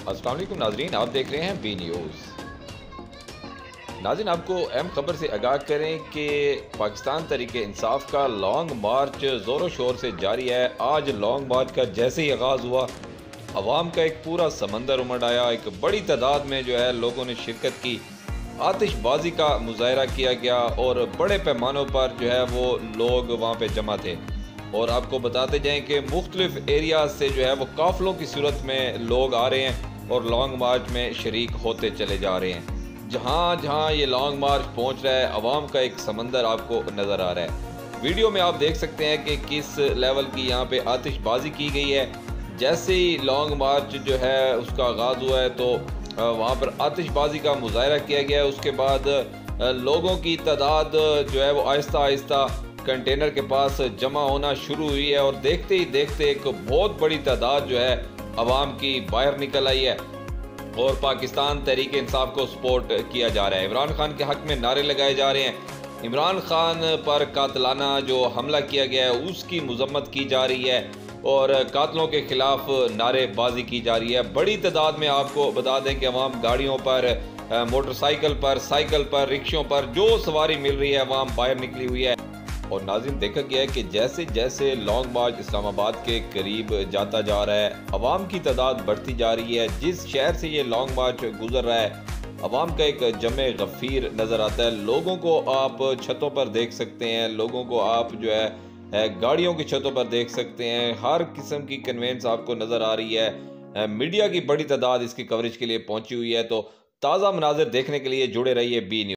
अस्सलाम वालेकुम नाजरीन, आप देख रहे हैं बी न्यूज़। नाज़रीन, आपको अहम खबर से आगाह करें कि पाकिस्तान तहरीक इंसाफ का लॉन्ग मार्च ज़ोरों शोर से जारी है। आज लॉन्ग मार्च का जैसे ही आगाज़ हुआ, अवाम का एक पूरा समंदर उमड़ आया। एक बड़ी तादाद में जो है लोगों ने शिरकत की, आतिशबाजी का मुजाहरा किया गया और बड़े पैमानों पर जो है वो लोग वहाँ पे जमा थे। और आपको बताते जाएं कि मुख्तलिफ एरियाज से जो है वो काफ़िलों की सूरत में लोग आ रहे हैं और लॉन्ग मार्च में शरीक होते चले जा रहे हैं। जहाँ जहाँ ये लॉन्ग मार्च पहुँच रहा है, अवाम का एक समंदर आपको नज़र आ रहा है। वीडियो में आप देख सकते हैं कि किस लेवल की यहाँ पे आतिशबाजी की गई है। जैसे ही लॉन्ग मार्च जो है उसका आगाज़ हुआ है तो वहाँ पर आतिशबाजी का मुजाहरा किया गया है। उसके बाद लोगों की तादाद जो है वो आहिस्ता आहिस्ता कंटेनर के पास जमा होना शुरू हुई है और देखते ही देखते एक बहुत बड़ी तादाद जो है अवाम की बाहर निकल आई है और पाकिस्तान तहरीक इंसाफ को सपोर्ट किया जा रहा है। इमरान खान के हक में नारे लगाए जा रहे हैं। इमरान खान पर कातलाना जो हमला किया गया है उसकी मजम्मत की जा रही है और कातलों के खिलाफ नारेबाजी की जा रही है। बड़ी तादाद में आपको बता दें कि अवाम गाड़ियों पर, मोटरसाइकिल पर, साइकिल पर, रिक्शों पर जो सवारी मिल रही है अवाम बाहर निकली हुई है। और नाज़रीन, देखा गया है कि जैसे जैसे लॉन्ग मार्च इस्लामाबाद के करीब जाता जा रहा है, अवाम की तादाद बढ़ती जा रही है। जिस शहर से ये लॉन्ग मार्च गुजर रहा है, अवाम का एक जमे गफ़ीर नज़र आता है। लोगों को आप छतों पर देख सकते हैं, लोगों को आप जो है गाड़ियों की छतों पर देख सकते हैं। हर किस्म की कन्वेंस आपको नज़र आ रही है। मीडिया की बड़ी तादाद इसकी कवरेज के लिए पहुंची हुई है। तो ताज़ा मनाज़िर देखने के लिए जुड़े रहिए बी न्यूज़।